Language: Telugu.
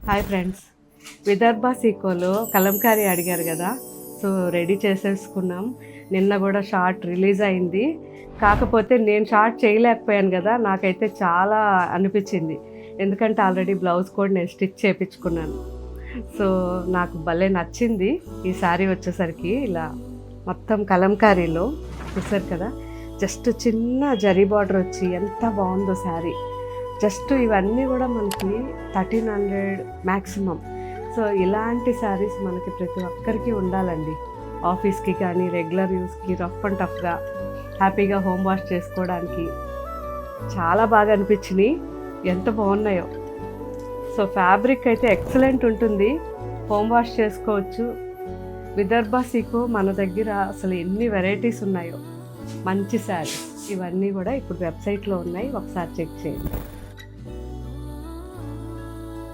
హాయ్ ఫ్రెండ్స్, విదర్భ సీకోలో కలంకారీ అడిగారు కదా, సో రెడీ చేసేసుకున్నాం. నిన్న కూడా షార్ట్ రిలీజ్ అయింది. కాకపోతే నేను షార్ట్ చేయలేకపోయాను కదా, నాకైతే చాలా అనిపించింది. ఎందుకంటే ఆల్రెడీ బ్లౌజ్ కూడా నేను స్టిచ్ చేయించుకున్నాను. సో నాకు భలే నచ్చింది. ఈ శారీ వచ్చేసరికి ఇలా మొత్తం కలంకారీలో చూసారు కదా, జస్ట్ చిన్న జరీ బార్డర్ వచ్చి ఎంత బాగుందో శారీ. జస్ట్ ఇవన్నీ కూడా మనకి 1300 మ్యాక్సిమం. సో ఇలాంటి శారీస్ మనకి ప్రతి ఒక్కరికి ఉండాలండి. ఆఫీస్కి కానీ రెగ్యులర్ యూస్కి రఫ్ అండ్ టఫ్గా హ్యాపీగా హోమ్ వాష్ చేసుకోవడానికి చాలా బాగా అనిపించినాయి. ఎంత బాగున్నాయో. సో ఫ్యాబ్రిక్ అయితే ఎక్సలెంట్ ఉంటుంది, హోమ్ వాష్ చేసుకోవచ్చు. విదర్భ సీకో మన దగ్గర అసలు ఎన్ని వెరైటీస్ ఉన్నాయో మంచి శారీస్. ఇవన్నీ కూడా ఇప్పుడు వెబ్సైట్లో ఉన్నాయి, ఒకసారి చెక్ చేయండి.